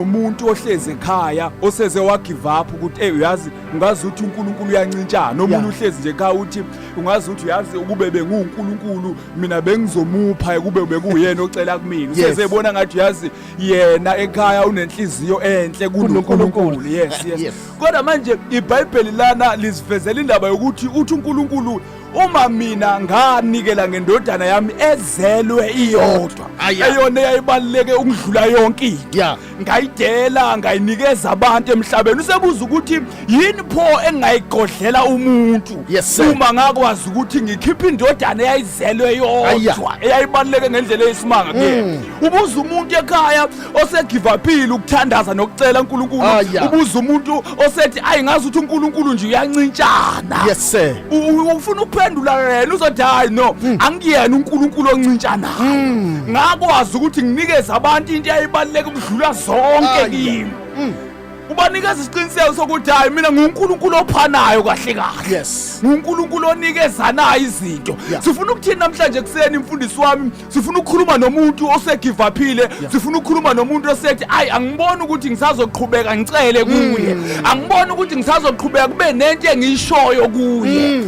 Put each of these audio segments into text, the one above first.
umuntu ohlezi ekhaya oseze wagive up ukuthi uyazi ungazi ukuthi uNkulunkulu uyancintshana omunye uhlezi nje ekhaya uthi ungazi ukuthi uyazi ukube benguNkulunkulu mina bengizomupha kube bekuyena ocela kumina usezebona ngathi uyazi yena ekhaya unenhliziyo enhle kuNkulunkulu yes kodwa manje iBhayibheli lana lisivezela indaba yokuthi uthi uNkulunkulu uma mina nganikela ngendodana yami ezelwe iyodwa eyona eyayibaleke ukudlula yonke into ngayidela ngayinikeza abantu emhlabeni usebuza ukuthi yini pho engayigodlela umuntu uma ngakwazi ukuthi ngikhiphe indodana eyayizelwe yodwa eyayibaleke ngendlela eyisimanga kuyena ubuza umuntu ekhaya osegive upile ukuthandaza nokucela uNkulunkulu ubuza umuntu osethi ayingazi ukuthi uNkulunkulu nje uyancintshana ufuna ukuphendula yena uzothi hayi no angiyena uNkulunkulu oncintshanayo ngakwazi ukuthi nginikeze abantu into eyayibaleke ukudlula zonke kimi ubanikeza isiqiniseko sokuthi hayi mina nguNkulunkulu ophanayo kahle kahle nguNkulunkulu onikezanayo izinto sifuna ukuthini namhlanje ekseni mfundisi wami sifuna ukukhuluma nomuntu osegive upile sifuna ukukhuluma nomuntu osethi ayi angiboni ukuthi ngisazoqhubeka ngicele kuye angiboni ukuthi ngisazoqhubeka kube nento engiyishoyo kuye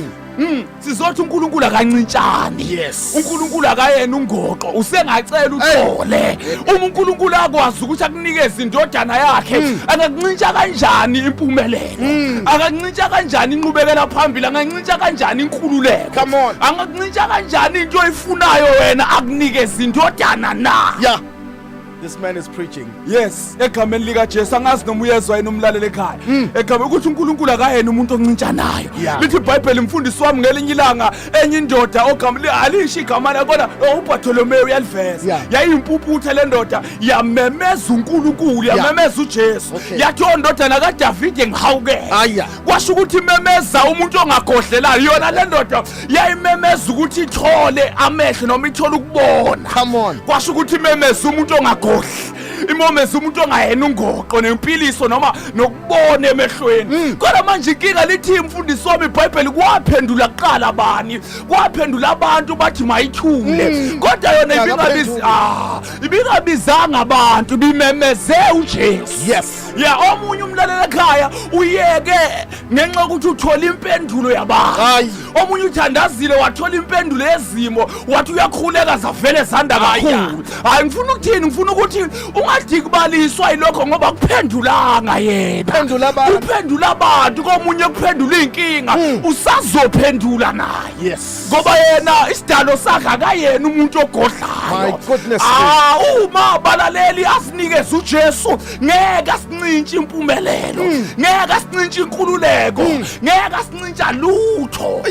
sizothi uNkulunkulu akancintshani uNkulunkulu akayena ungoqo usengacela uthole uma uNkulunkulu akwazi ukuthi akunikeze indodana yakhe angakuncintsha kanjani impumelelo akakuncintsha kanjani inqubekela phambili angakuncintsha kanjani inkululeko angakuncintsha kanjani into oyifunayo wena akunikeze indodana na This man is preaching. Yes, egameni lika Jesu angazi noma uyezwa yena umlaleli ekhaya. Egameni ukuthi uNkulunkulu akayena umuntu oncintshanayo. Lithi iBhayibheli mfundisi wami ngelinye ilanga enye indoda ogamli alisho igama la kodwa uBartholomew uyaliveza. Yayimpuputhe le ndoda yamemeza uNkulunkulu yamemeza uJesu. Yathi ondodana kaDavide ngihawukela. Kwasho ukuthi memeza umuntu ongagodlelayo yona le ndoda yayimemeza ukuthi ithole amehlo noma ithole ukubona. Kwasho ukuthi memeza umuntu ongagodlelayo imomeza umuntu ongayena ungoqo nempiliso noma nokubona emehlweni kodwa manje inkinga lithi imfundisi wami iBhayibheli kwaphendula kuqala abani kwaphendula abantu bathi mayithule kodwa yona ibingabizanga abantu bimemeze uJesu omunye umlalela ekhaya uyeke ngenxa ukuthi uthola impendulo yabantu omunye uthandazile wathola impendulo yezimo wathi uyakhuleka zavele zanda kakhulu hayi ngifuna ukuthini ngifuna ukuthi ungadikubaliswa ilokho ngoba kuphendulanga yena kuphendula abantu komunye kuphendula inkinga usazophendula naye ngoba yena isidalo sakhe akayena umuntu ogodlayo uma balaleli asinikeze uJesu ngeke asincintshe impumelelo ngeke asincintshe inkululeko ngeke asincintsha lutho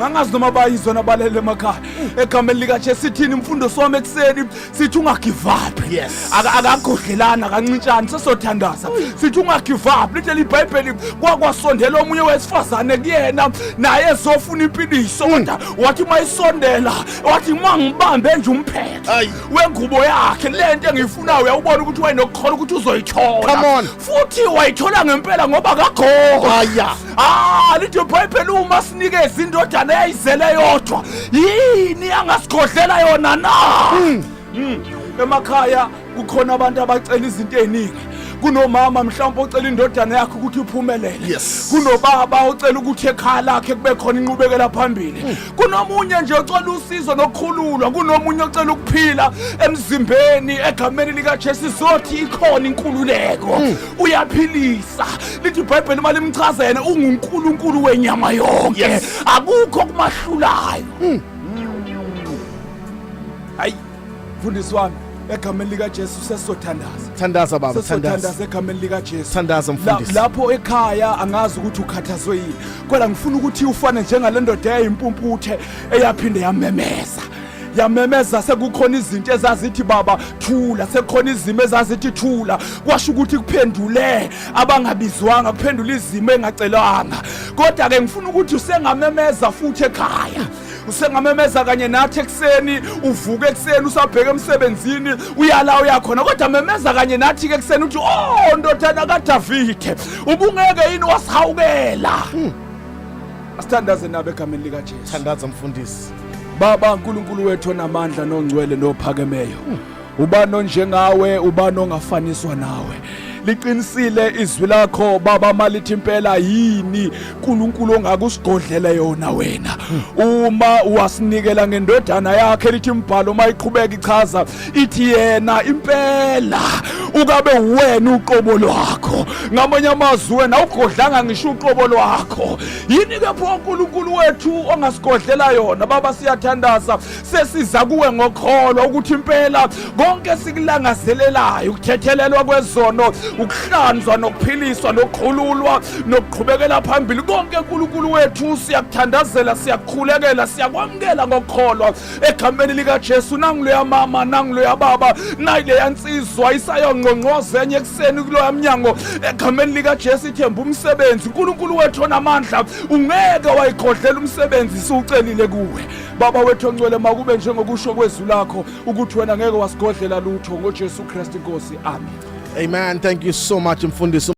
angazi noma bayizona abalele emakhaya egameni lika Jesu sithini imfundo wami ekseni sithi ungagive up akagodlelana akancintshani sesothandaza sithi ungagive up lithi iBhayibheli kwakwasondela omunye wesifazane kuyena naye ezofuna impiliso kodwa wathi mayisondela wathi mangibambe nje umphetho wengubo yakhe lento engiyifunayo uyabona ukuthi wena nokukhola ukuthi uzoyithola futhi wayithola ngempela ngoba kagogo lithi iBhayibheli uma sinikeze indodana eyayizele yodwa yini angasigodlela yona na emakhaya kukhona abantu abacela izinto eziningi kunomama mhlawumbe ocela indodana yakhe ukuthi iphumelele kunobaba ocela ukuthi ekhaya lakhe kube khona inqubekela phambili kunomunye nje ocela usizo nokukhululwa kunomunye ocela ukuphila emzimbeni egameni lika Jesu sothi ikhona inkululeko uyaphilisa lithi iBhayibheli mali imchaza yena unguNkulunkulu wenyama yonke akukho kumahlulayo hayi mfundisi wami egameni lika Jesu thandaza baba thandaza egameni lika Jesu thandaza mfundisi lapho ekhaya angazi ukuthi ukhathazwe yini kodwa ngifuna ukuthi ufane njengalendodana eyimpumputhe eyaphinde yamemeza sekukhona izinto ezazithi baba thula sekukhona izimo ezazithi thula kwasho ukuthi kuphendule abangabizwanga kuphendula izimo engacelwanga kodwa ke ngifuna ukuthi usengamemeza futhi ekhaya usengamemeza kanye nathi ekseni uvuka ekseni usabheka emsebenzini uyala uyakhona kodwa memeza kanye nathi ke ekseni uthi ndodana kaDavide ubungeke yini wasihawukela asithandaze nabe egameni lika Jesu thandaza mfundisi Baba uNkulunkulu wethu onamandla nongcwele nophakemeyo ubani onjengawe, ubani ongafaniswa nawe. Liqinisile izwi lakho baba malithi impela yini uNkulunkulu ongakusigodlela yona wena. Uma wasinikela ngendodana yakhe lithi imbhalo mayiqhubeka ichaza ithi yena impela ukabe wena uqobo lwakho. Ngamanye amazwi wena awugodlanga ngisho uqobo lwakho. Yini ke pho uNkulunkulu wethu ongasigodlela yona baba siyathandaza sesiza kuwe ngokholwa ukuthi impela konke sikulangazelelayo ukuthethelelwa kwezono ukuhlanzwa nokuphiliswa nokukhululwa nokuqhubekela phambili konke uNkulunkulu wethu siyakuthandazela siyakhulekela siyakwamukela ngokholwa egameni lika Jesu. Nangiloya mama nangiloya baba nayile yansizwa isayongqongqoza enye ekseni kuloya mnyango egameni lika Jesu ithemba umsebenzi. uNkulunkulu wethu onamandla ungeke wayikhodlela umsebenzi siucelile kuwe baba wethu ongcwele makube njengokusho kwezwi lakho ukuthi wena ngeke wasigodlela lutho ngoJesu Kristu Nkosi. Amen. Amen. Thank you so much, Mfundisi.